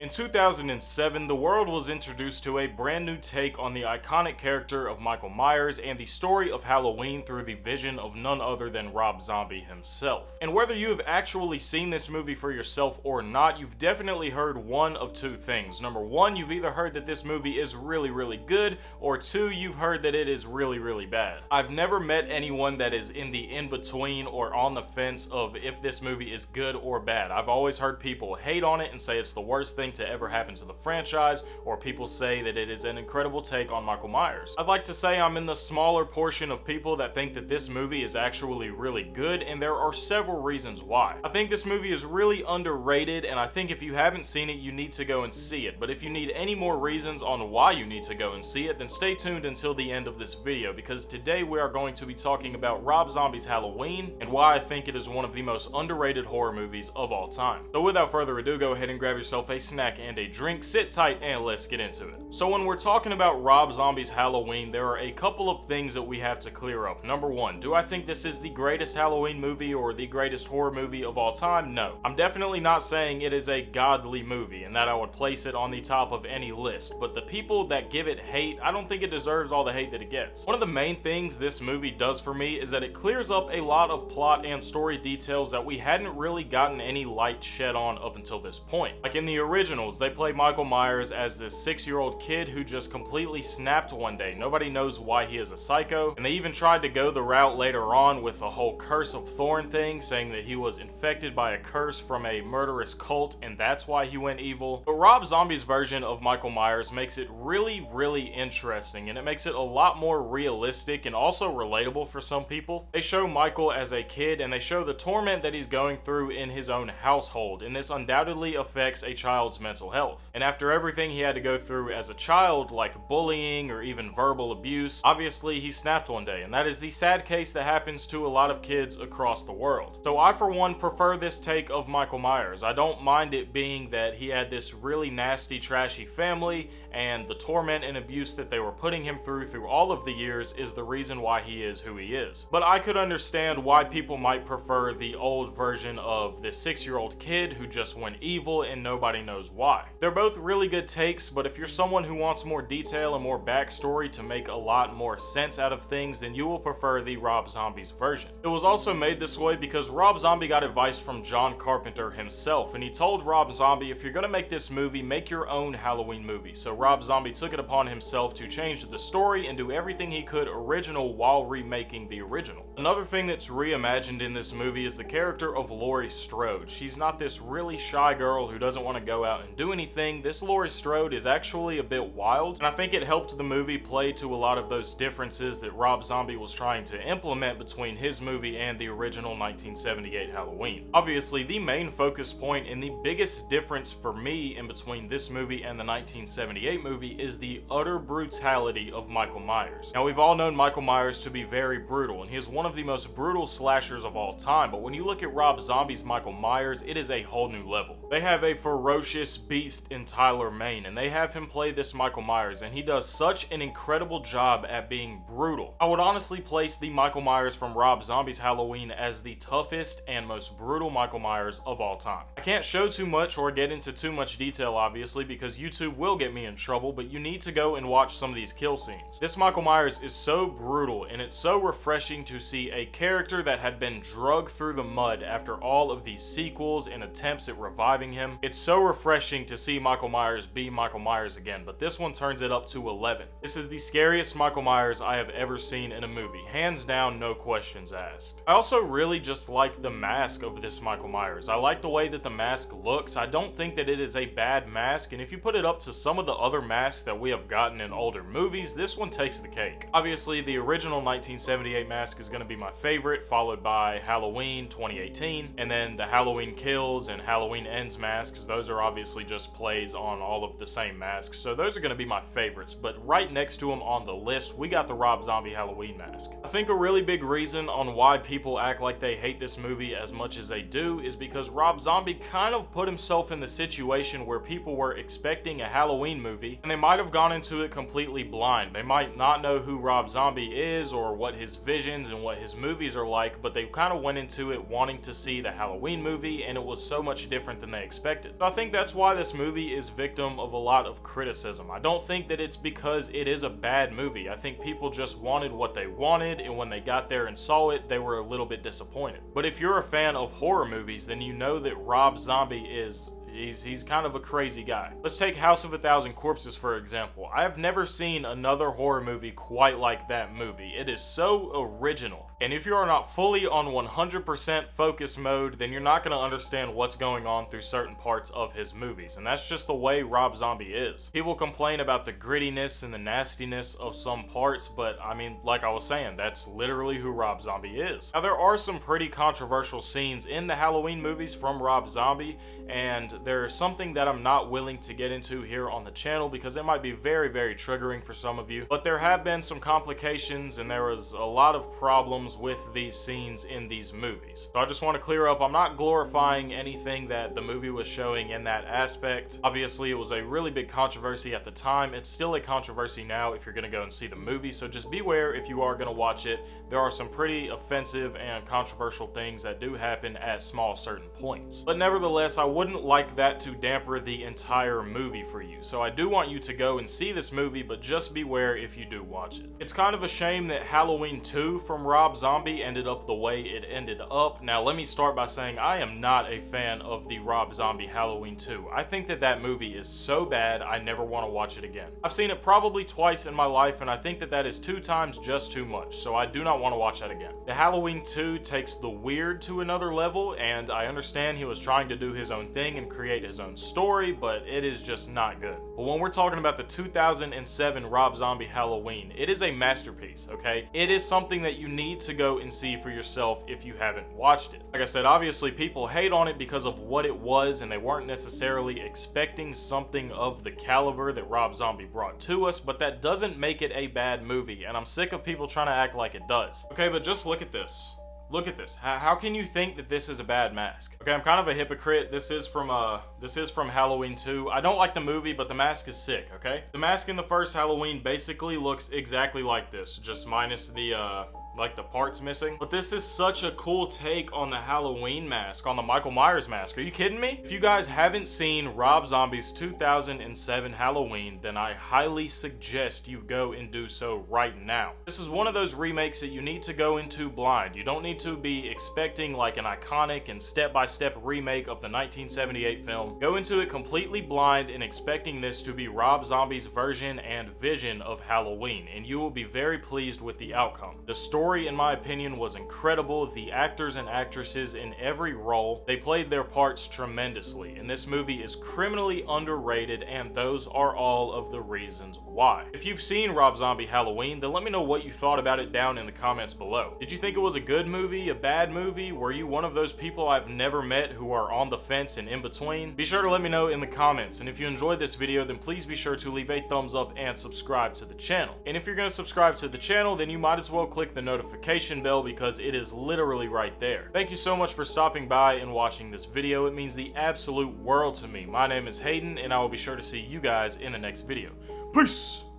In 2007, the world was introduced to a brand new take on the iconic character of Michael Myers and the story of Halloween through the vision of none other than Rob Zombie himself. And whether you have actually seen this movie for yourself or not, you've definitely heard one of two things. Number one, you've either heard that this movie is really good, or two, you've heard that it is really bad. I've never met anyone that is in the in-between or on the fence of if this movie is good or bad. I've always heard people hate on it and say it's the worst thing to ever happen to the franchise, or people say that it is an incredible take on Michael Myers. I'd like to say I'm in the smaller portion of people that think that this movie is actually really good, and there are several reasons why. I think this movie is really underrated, and I think if you haven't seen it, you need to go and see it. But if you need any more reasons on why you need to go and see it, then stay tuned until the end of this video, because today we are going to be talking about Rob Zombie's Halloween and why I think it is one of the most underrated horror movies of all time. So without further ado, go ahead and grab yourself a snack and a drink, sit tight, and let's get into it. So when we're talking about Rob Zombie's Halloween, there are a couple of things that we have to clear up. Number one, do I think this is the greatest Halloween movie or the greatest horror movie of all time? No. I'm definitely not saying it is a godly movie and that I would place it on the top of any list, but the people that give it hate, I don't think it deserves all the hate that it gets. One of the main things this movie does for me is that it clears up a lot of plot and story details that we hadn't really gotten any light shed on up until this point. Like in the originals, they play Michael Myers as this 6-year-old kid who just completely snapped one day. Nobody knows why he is a psycho, and they even tried to go the route later on with the whole curse of Thorn thing, saying that he was infected by a curse from a murderous cult and that's why he went evil. But Rob Zombie's version of Michael Myers makes it really interesting, and it makes it a lot more realistic and also relatable for some people. They show Michael as a kid and they show the torment that he's going through in his own household, and this undoubtedly affects a child's mental health. And after everything he had to go through as a child, like bullying or even verbal abuse, obviously he snapped one day, and that is the sad case that happens to a lot of kids across the world. So I for one prefer this take of Michael Myers. I don't mind it being that he had this really nasty, trashy family, and the torment and abuse that they were putting him through all of the years is the reason why he is who he is. But I could understand why people might prefer the old version of this 6-year-old kid who just went evil and nobody knows why. They're both really good takes, but if you're someone who wants more detail and more backstory to make a lot more sense out of things, then you will prefer the Rob Zombie's version. It was also made this way because Rob Zombie got advice from John Carpenter himself, and he told Rob Zombie, if you're gonna make this movie, make your own Halloween movie. So Rob Zombie took it upon himself to change the story and do everything he could original while remaking the original. Another thing that's reimagined in this movie is the character of Laurie Strode. She's not this really shy girl who doesn't want to go out and do anything. This Laurie Strode is actually a bit wild, and I think it helped the movie play to a lot of those differences that Rob Zombie was trying to implement between his movie and the original 1978 Halloween. Obviously, the main focus point and the biggest difference for me in between this movie and the 1978 movie is the utter brutality of Michael Myers. Now, we've all known Michael Myers to be very brutal, and he is one of the most brutal slashers of all time, but when you look at Rob Zombie's Michael Myers, it is a whole new level. They have a ferocious beast in Tyler Mane, and they have him play this Michael Myers, and he does such an incredible job at being brutal. I would honestly place the Michael Myers from Rob Zombie's Halloween as the toughest and most brutal Michael Myers of all time. I can't show too much or get into too much detail, obviously, because YouTube will get me in trouble, but you need to go and watch some of these kill scenes. This Michael Myers is so brutal, and it's so refreshing to see a character that had been drugged through the mud after all of these sequels and attempts at reviving him. It's so refreshing to see Michael Myers be Michael Myers again, but this one turns it up to 11. This is the scariest Michael Myers I have ever seen in a movie. Hands down, no questions asked. I also really just like the mask of this Michael Myers. I like the way that the mask looks. I don't think that it is a bad mask, and if you put it up to some of the other masks that we have gotten in older movies, this one takes the cake. Obviously, the original 1978 mask is going to be my favorite, followed by Halloween 2018, and then the Halloween Kills and Halloween Ends masks. Those are obviously just plays on all of the same masks, so those are going to be my favorites. But right next to them on the list, we got the Rob Zombie Halloween mask. I think a really big reason on why people act like they hate this movie as much as they do is because Rob Zombie kind of put himself in the situation where people were expecting a Halloween movie, and they might have gone into it completely blind. They might not know who Rob Zombie is or what his visions and what his movies are like, but they kind of went into it wanting to see the Halloween movie, and it was so much different than they expected. So I think that's that's why this movie is victim of a lot of criticism. I don't think that it's because it is a bad movie. I think people just wanted what they wanted, and when they got there and saw it, they were a little bit disappointed. But if you're a fan of horror movies, then you know that Rob Zombie is He's kind of a crazy guy. Let's take House of a Thousand Corpses for example. I have never seen another horror movie quite like that movie. It is so original. And if you are not fully on 100% focus mode, then you're not going to understand what's going on through certain parts of his movies. And that's just the way Rob Zombie is. People complain about the grittiness and the nastiness of some parts, but I mean, like I was saying, that's literally who Rob Zombie is. Now, there are some pretty controversial scenes in the Halloween movies from Rob Zombie, and there's something that I'm not willing to get into here on the channel because it might be very, very triggering for some of you. But there have been some complications and there was a lot of problems with these scenes in these movies. So I just want to clear up, I'm not glorifying anything that the movie was showing in that aspect. Obviously, it was a really big controversy at the time. It's still a controversy now if you're going to go and see the movie. So just beware if you are going to watch it. There are some pretty offensive and controversial things that do happen at small certain points. But nevertheless, I wouldn't like that to damper the entire movie for you. So I do want you to go and see this movie, but just beware if you do watch it. It's kind of a shame that Halloween 2 from Rob Zombie ended up the way it ended up. Now let me start by saying I am not a fan of the Rob Zombie Halloween 2. I think that that movie is so bad I never want to watch it again. I've seen it probably twice in my life and I think that that is 2 times just too much, so I do not want to watch that again. The Halloween 2 takes the weird to another level, and I understand he was trying to do his own thing and create his own story, but it is just not good. But when we're talking about the 2007 Rob Zombie Halloween, it is a masterpiece, okay? It is something that you need to go and see for yourself if you haven't watched it. Like I said, obviously people hate on it because of what it was and they weren't necessarily expecting something of the caliber that Rob Zombie brought to us, but that doesn't make it a bad movie, and I'm sick of people trying to act like it does. Okay, but just look at this. Look at this. How can you think that this is a bad mask? Okay, I'm kind of a hypocrite. This is from Halloween 2. I don't like the movie, but the mask is sick, okay? The mask in the first Halloween basically looks exactly like this, just minus the like the parts missing. But this is such a cool take on the Halloween mask, on the Michael Myers mask. Are you kidding me? If you guys haven't seen Rob Zombie's 2007 Halloween, then I highly suggest you go and do so right now. This is one of those remakes that you need to go into blind. You don't need to be expecting like an iconic and step-by-step remake of the 1978 film. Go into it completely blind and expecting this to be Rob Zombie's version and vision of Halloween, and you will be very pleased with the outcome. The story, in my opinion, was incredible. The actors and actresses in every role, they played their parts tremendously, and this movie is criminally underrated, and those are all of the reasons why. If you've seen Rob Zombie Halloween, then let me know what you thought about it down in the comments below. Did you think it was a good movie, a bad movie? Were you one of those people I've never met who are on the fence and in between? Be sure to let me know in the comments, and if you enjoyed this video, then please be sure to leave a thumbs up and subscribe to the channel. And if you're going to subscribe to the channel, then you might as well click the notification bell because it is literally right there. Thank you so much for stopping by and watching this video. It means the absolute world to me. My name is Haydxn, and I will be sure to see you guys in the next video. Peace!